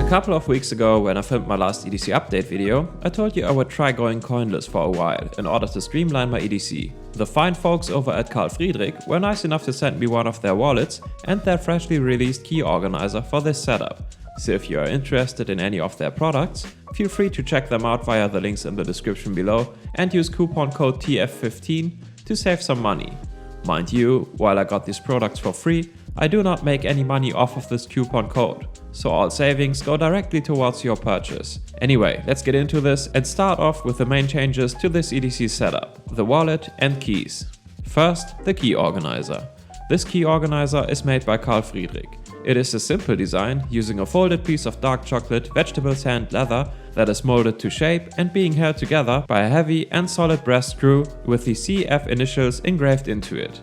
A couple of weeks ago, when I filmed my last EDC update video, I told you I would try going coinless for a while in order to streamline my EDC. The fine folks over at Carl Friedrik were nice enough to send me one of their wallets and their freshly released key organizer for this setup. So if you are interested in any of their products, feel free to check them out via the links in the description below and use coupon code TF15 to save some money. Mind you, while I got these products for free, I do not make any money off of this coupon code, so all savings go directly towards your purchase. Anyway, let's get into this and start off with the main changes to this EDC setup, the wallet and keys. First, the key organizer. This key organizer is made by Carl Friedrik. It is a simple design using a folded piece of dark chocolate vegetable sand leather that is molded to shape and being held together by a heavy and solid brass screw with the CF initials engraved into it.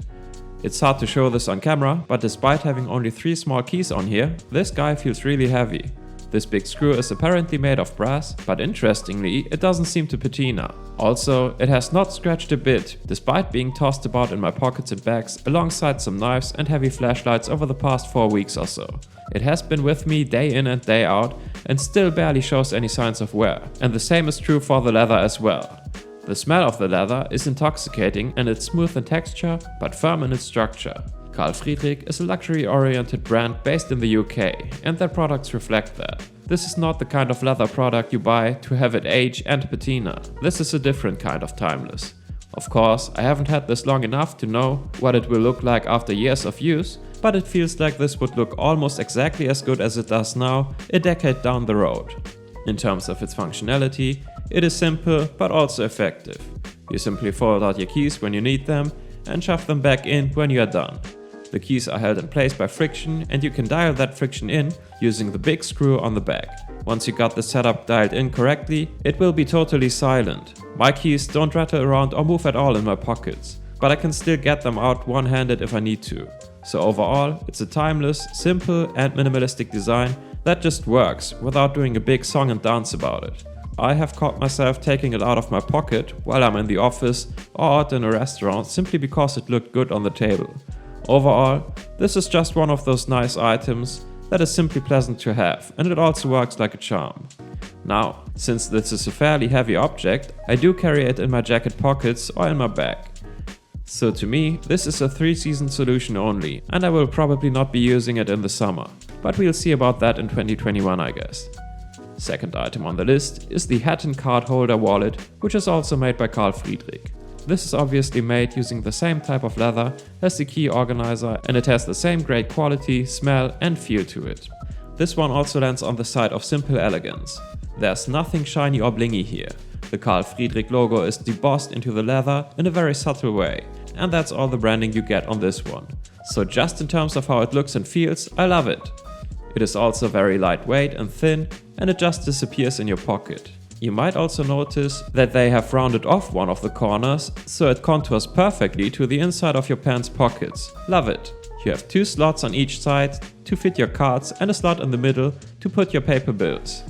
It's hard to show this on camera, but despite having only 3 small keys on here, this guy feels really heavy. This big screw is apparently made of brass, but interestingly, it doesn't seem to patina. Also, it has not scratched a bit, despite being tossed about in my pockets and bags alongside some knives and heavy flashlights over the past 4 weeks or so. It has been with me day in and day out and still barely shows any signs of wear. And the same is true for the leather as well. The smell of the leather is intoxicating and it's smooth in texture but firm in its structure. Carl Friedrik is a luxury-oriented brand based in the UK, and their products reflect that. This is not the kind of leather product you buy to have it age and patina. This is a different kind of timeless. Of course, I haven't had this long enough to know what it will look like after years of use, but it feels like this would look almost exactly as good as it does now, a decade down the road. In terms of its functionality, it is simple but also effective. You simply fold out your keys when you need them and shove them back in when you are done. The keys are held in place by friction and you can dial that friction in using the big screw on the back. Once you got the setup dialed in correctly, it will be totally silent. My keys don't rattle around or move at all in my pockets, but I can still get them out one-handed if I need to. So overall, it's a timeless, simple and minimalistic design that just works without doing a big song and dance about it. I have caught myself taking it out of my pocket while I'm in the office or out in a restaurant simply because it looked good on the table. Overall, this is just one of those nice items that is simply pleasant to have, and it also works like a charm. Now, since this is a fairly heavy object, I do carry it in my jacket pockets or in my bag. So to me, this is a 3-season solution only, and I will probably not be using it in the summer. But we'll see about that in 2021, I guess. Second item on the list is the hat and card holder wallet, which is also made by Carl Friedrik. This is obviously made using the same type of leather as the key organizer, and it has the same great quality, smell and feel to it. This one also lands on the side of simple elegance. There's nothing shiny or blingy here. The Carl Friedrik logo is debossed into the leather in a very subtle way, and that's all the branding you get on this one. So just in terms of how it looks and feels, I love it. It is also very lightweight and thin, and it just disappears in your pocket. You might also notice that they have rounded off one of the corners, so it contours perfectly to the inside of your pants pockets. Love it! You have 2 slots on each side to fit your cards and a slot in the middle to put your paper bills.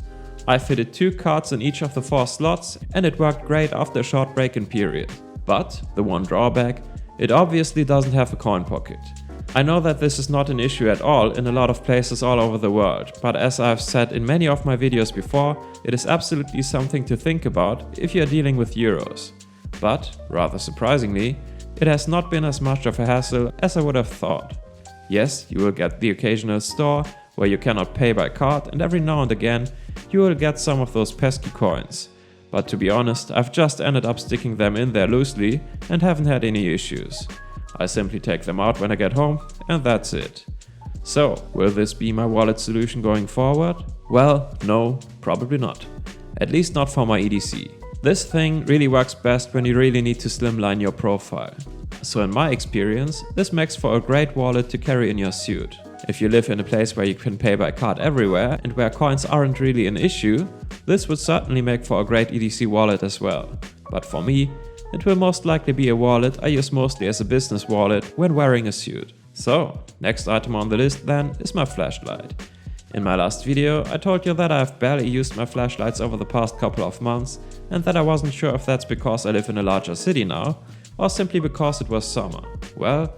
I fitted 2 cards in each of the 4 slots and it worked great after a short break-in period. But, the one drawback, it obviously doesn't have a coin pocket. I know that this is not an issue at all in a lot of places all over the world, but as I've said in many of my videos before, it is absolutely something to think about if you are dealing with euros. But, rather surprisingly, it has not been as much of a hassle as I would have thought. Yes, you will get the occasional store where you cannot pay by card, and every now and again you will get some of those pesky coins. But to be honest, I've just ended up sticking them in there loosely and haven't had any issues. I simply take them out when I get home and that's it. So, will this be my wallet solution going forward? Well, no, probably not. At least not for my EDC. This thing really works best when you really need to slimline your profile. So in my experience, this makes for a great wallet to carry in your suit. If you live in a place where you can pay by card everywhere and where coins aren't really an issue, this would certainly make for a great EDC wallet as well. But for me, it will most likely be a wallet I use mostly as a business wallet when wearing a suit. So, next item on the list then is my flashlight. In my last video, I told you that I have barely used my flashlights over the past couple of months and that I wasn't sure if that's because I live in a larger city now or simply because it was summer. Well,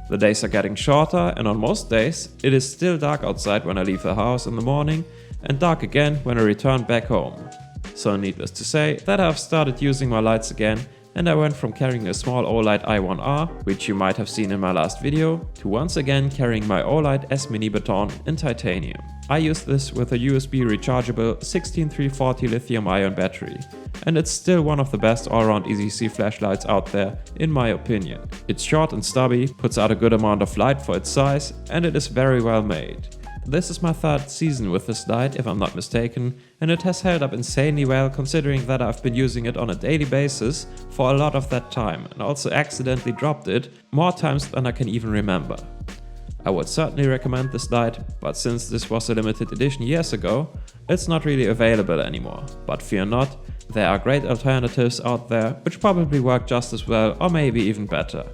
the days are getting shorter and on most days it is still dark outside when I leave the house in the morning and dark again when I returned back home. So needless to say that I've started using my lights again, and I went from carrying a small Olight i1R, which you might have seen in my last video, to once again carrying my Olight S Mini Baton in titanium. I use this with a USB rechargeable 16340 lithium-ion battery, and it's still one of the best all-round EDC flashlights out there in my opinion. It's short and stubby, puts out a good amount of light for its size, and it is very well made. This is my third season with this light if I'm not mistaken, and it has held up insanely well considering that I've been using it on a daily basis for a lot of that time and also accidentally dropped it more times than I can even remember. I would certainly recommend this light, but since this was a limited edition years ago, it's not really available anymore. But fear not, there are great alternatives out there which probably work just as well or maybe even better.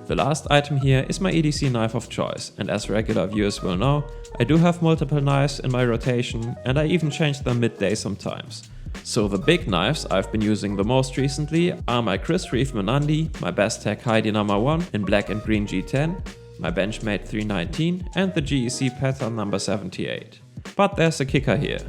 The last item here is my EDC knife of choice, and as regular viewers will know, I do have multiple knives in my rotation and I even change them midday sometimes. So the big knives I've been using the most recently are my Chris Reeve Menandi, my Bestech Heidi No. 1 in black and green G10, my Benchmade 319 and the GEC pattern number 78. But there's a kicker here.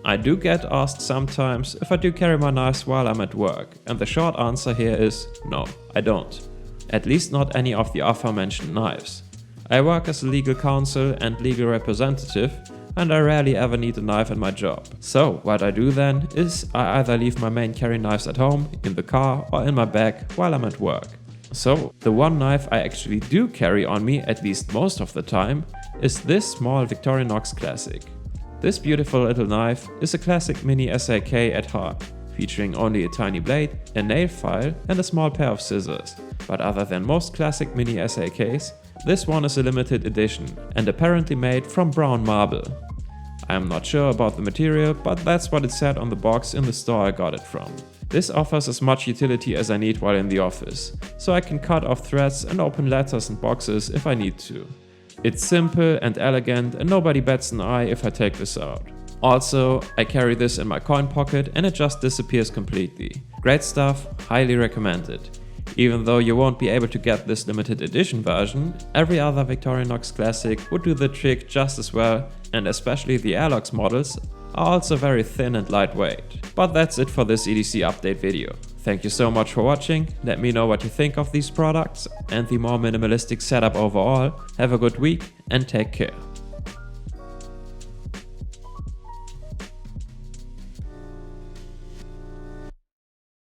I do get asked sometimes if I do carry my knives while I'm at work, and the short answer here is no, I don't. At least not any of the aforementioned knives. I work as a legal counsel and legal representative, and I rarely ever need a knife in my job. So what I do then is I either leave my main carry knives at home, in the car or in my bag while I'm at work. So the one knife I actually do carry on me at least most of the time is this small Victorinox Classic. This beautiful little knife is a classic mini SAK at heart, featuring only a tiny blade, a nail file and a small pair of scissors. But other than most classic mini SAKs, this one is a limited edition and apparently made from brown marble. I am not sure about the material, but that's what it said on the box in the store I got it from. This offers as much utility as I need while in the office, so I can cut off threads and open letters and boxes if I need to. It's simple and elegant and nobody bats an eye if I take this out. Also, I carry this in my coin pocket and it just disappears completely. Great stuff, highly recommended. Even though you won't be able to get this limited edition version, every other Victorinox Classic would do the trick just as well, and especially the Airlocks models are also very thin and lightweight. But that's it for this EDC update video. Thank you so much for watching, let me know what you think of these products and the more minimalistic setup overall. Have a good week and take care.